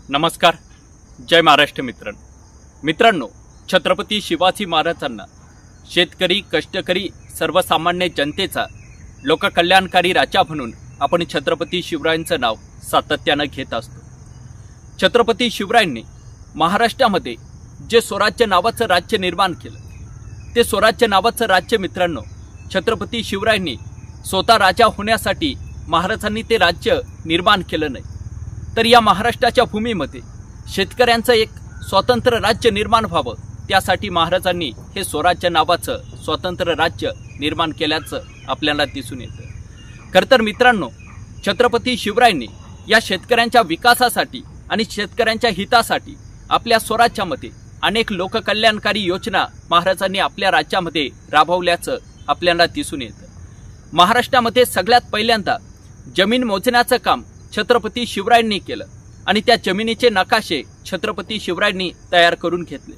नमस्कार, जय महाराष्ट्र मित्रांनो, छत्रपती शिवाजी महाराजांना शेतकरी, कष्टकरी, सर्वसामान्य जनतेचा लोककल्याणकारी राजा म्हणून आपण छत्रपती शिवरायांचं नाव सातत्याने घेत असतो। छत्रपती शिवरायांनी महाराष्ट्रामध्ये जे स्वराज्य नावाचं राज्य निर्माण केलं, ते स्वराज्य नावाचं राज्य मित्रांनो, छत्रपती शिवरायांनी स्वतः राजा होण्यासाठी महाराजांनी ते राज्य निर्माण केलं नाही, तर या महाराष्ट्राच्या भूमीमध्ये शेतकऱ्यांचं एक स्वतंत्र राज्य निर्माण व्हावं, त्यासाठी महाराजांनी हे स्वराज्य नावाचं स्वतंत्र राज्य निर्माण केल्याचं आपल्याला दिसून येतं। खरं तर मित्रांनो, छत्रपती शिवरायांनी या शेतकऱ्यांच्या विकासासाठी आणि शेतकऱ्यांच्या हितासाठी आपल्या स्वराज्यामध्ये अनेक लोककल्याणकारी योजना महाराजांनी आपल्या राज्यामध्ये राबवल्याचं आपल्याला दिसून येतं। महाराष्ट्रामध्ये सगळ्यात पहिल्यांदा जमीन मोजण्याचं काम छत्रपती शिवरायांनी केलं आणि त्या जमिनीचे नकाशे छत्रपती शिवरायांनी तयार करून घेतले।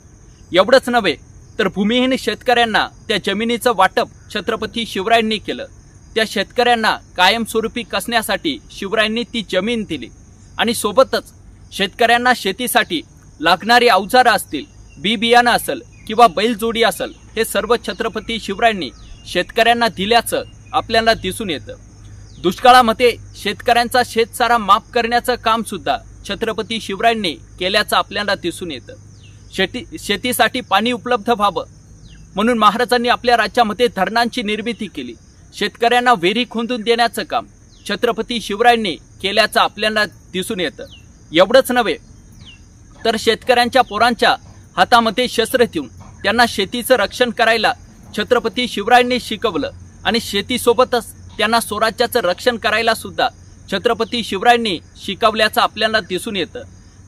एवढंच नव्हे तर भूमिहीन शेतकऱ्यांना त्या जमिनीचं वाटप छत्रपती शिवरायांनी केलं। त्या शेतकऱ्यांना कायमस्वरूपी कसण्यासाठी शिवरायांनी ती जमीन दिली आणि सोबतच शेतकऱ्यांना शेतीसाठी लागणारी अवजारं असतील, बी बियाणं असेल किंवा बैलजोडी असेल, हे सर्व छत्रपती शिवरायांनी शेतकऱ्यांना दिल्याचं आपल्याला दिसून येतं। दुष्काळामध्ये शेतकऱ्यांचा शेतसारा माफ करण्याचं काम सुद्धा छत्रपती शिवरायांनी केल्याचं आपल्याला दिसून येतं। शेतीसाठी पाणी उपलब्ध व्हावं म्हणून महाराजांनी आपल्या राज्यामध्ये धरणांची निर्मिती केली। शेतकऱ्यांना विहिरी खोदून देण्याचं काम छत्रपती शिवरायांनी केल्याचं आपल्याला दिसून येतं। एवढंच नव्हे तर शेतकऱ्यांच्या पोरांच्या हातामध्ये शस्त्र देऊन त्यांना शेतीचं रक्षण करायला छत्रपती शिवरायांनी शिकवलं आणि शेतीसोबतच त्यांना स्वराज्याचं रक्षण करायला सुद्धा छत्रपती शिवरायांनी शिकवल्याचं आपल्याला दिसून येतं।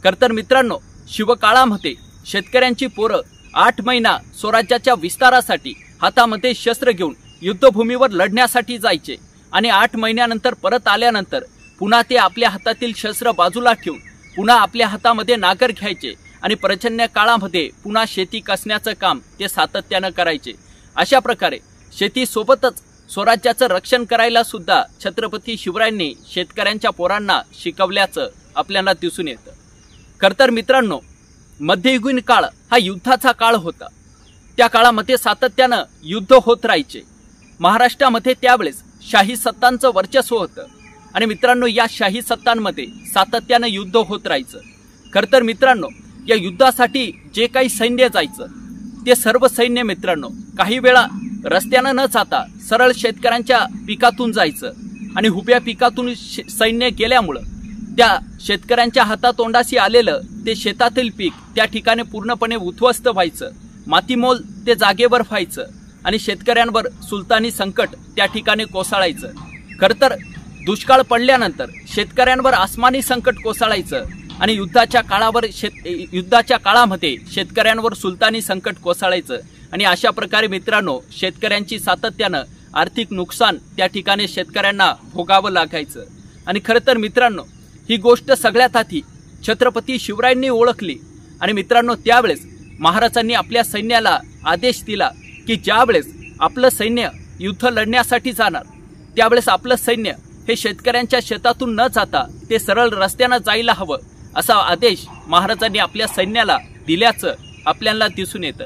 खरं तर मित्रांनो, शिवकाळामध्ये शेतकऱ्यांची पोरं 8 महिना स्वराज्याच्या विस्तारासाठी हातामध्ये शस्त्र घेऊन युद्धभूमीवर लढण्यासाठी जायचे आणि 8 महिन्यानंतर परत आल्यानंतर पुन्हा ते आपल्या हातातील शस्त्र बाजूला ठेवून पुन्हा आपल्या हातामध्ये नागर घ्यायचे आणि प्रचंड काळामध्ये पुन्हा शेती कसण्याचं काम ते सातत्यानं करायचे। अशा प्रकारे शेतीसोबतच स्वराज्याचं रक्षण करायला सुद्धा छत्रपती शिवरायांनी शेतकऱ्यांच्या पोरांना शिकवल्याचं आपल्याला दिसून येतं। खरं तर मित्रांनो, मध्ययुगीन काळ हा युद्धाचा काळ होता। त्या काळामध्ये सातत्यानं युद्ध होत राहायचे। महाराष्ट्रामध्ये त्यावेळेस शाही सत्तांचं वर्चस्व होतं आणि मित्रांनो, या शाही सत्तांमध्ये सातत्यानं युद्ध होत राहायचं। खरं तर मित्रांनो, या युद्धासाठी जे काही सैन्य जायचं ते सर्व सैन्य मित्रांनो काही वेळा रस्त्यानं न जाता सरळ शेतकऱ्यांच्या पिकातून जायचं आणि हुब्या पिकातून सैन्य गेल्यामुळं त्या शेतकऱ्यांच्या हातातोंडाशी आलेलं ते शेतातील पीक त्या ठिकाणी पूर्णपणे उद्ध्वस्त व्हायचं, मातीमोल ते जागेवर व्हायचं आणि शेतकऱ्यांवर सुलतानी संकट त्या ठिकाणी कोसळायचं। खरं तर दुष्काळ पडल्यानंतर शेतकऱ्यांवर आसमानी संकट कोसळायचं आणि युद्धाच्या काळामध्ये शेतकऱ्यांवर सुलतानी संकट कोसळायचं आणि अशा प्रकारे मित्रांनो शेतकऱ्यांची सातत्यानं आर्थिक नुकसान त्या ठिकाणी शेतकऱ्यांना भोगावं लागायचं। आणि खरं तर मित्रांनो, ही गोष्ट सगळ्यात आधी छत्रपती शिवरायांनी ओळखली आणि मित्रांनो त्यावेळेस महाराजांनी आपल्या सैन्याला आदेश दिला की ज्यावेळेस आपलं सैन्य युद्ध लढण्यासाठी जाणार त्यावेळेस आपलं सैन्य हे शेतकऱ्यांच्या शेतातून न जाता ते सरळ रस्त्यानं जायला हवं, असा आदेश महाराजांनी आपल्या सैन्याला दिल्याचं आपल्याला दिसून येतं।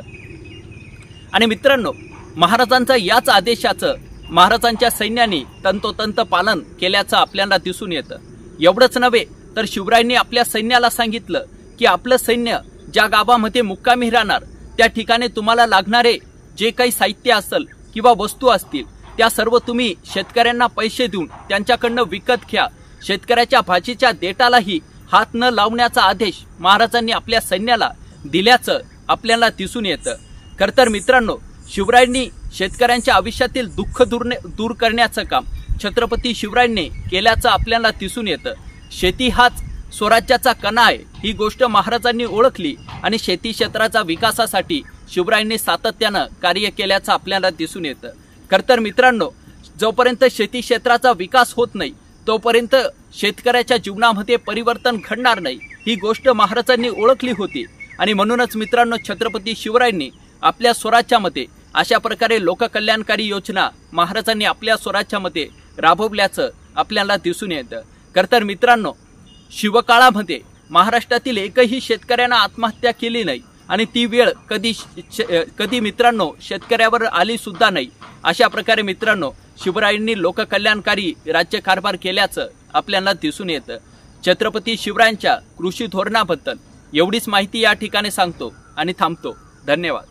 आणि मित्रांनो, महाराजांच्या याच आदेशाचं महाराजांच्या सैन्याने तंतोतंत पालन केल्याचं आपल्याला दिसून येतं। एवढंच नव्हे तर शिवरायांनी आपल्या सैन्याला सांगितलं की आपलं सैन्य ज्या गावामध्ये मुक्कामी राहणार त्या ठिकाणी तुम्हाला लागणारे जे काही साहित्य असेल किंवा वस्तू असतील त्या सर्व तुम्ही शेतकऱ्यांना पैसे देऊन त्यांच्याकडनं विकत घ्या। शेतकऱ्याच्या भाजीच्या देठालाही हात न लावण्याचा आदेश महाराजांनी आपल्या सैन्याला दिल्याचं आपल्याला दिसून येतं। खरं तर मित्रांनो, शिवरायांनी शेतकऱ्यांच्या आयुष्यातील दुःख दूर करण्याचं काम छत्रपती शिवरायांनी केल्याचं आपल्याला दिसून येतं। शेती हाच स्वराज्याचा कणा आहे, ही गोष्ट महाराजांनी ओळखली आणि शेती क्षेत्राच्या विकासासाठी शिवरायांनी सातत्यानं कार्य केल्याचं आपल्याला दिसून येतं। खरं तर मित्रांनो, जोपर्यंत शेती क्षेत्राचा विकास होत नाही तोपर्यंत शेतकऱ्याच्या जीवनामध्ये परिवर्तन घडणार नाही, ही गोष्ट महाराजांनी ओळखली होती आणि म्हणूनच मित्रांनो छत्रपती शिवरायांनी आपल्या स्वराज्यामध्ये अशा प्रकारे लोककल्याणकारी योजना महाराजांनी आपल्या स्वराज्यामध्ये राबवल्याचं आपल्याला दिसून येतं। खरं तर मित्रांनो, शिवकाळामध्ये महाराष्ट्रातील एकही शेतकऱ्यानं आत्महत्या केली नाही आणि ती वेळ कधी मित्रांनो शेतकऱ्यावर आली सुद्धा नाही। अशा प्रकारे मित्रांनो शिवरायांनी लोककल्याणकारी राज्यकारभार केल्याचं आपल्याला दिसून येतं। छत्रपती शिवरायांच्या कृषी धोरणाबद्दल एवढीच माहिती या ठिकाणी सांगतो आणि थांबतो। धन्यवाद।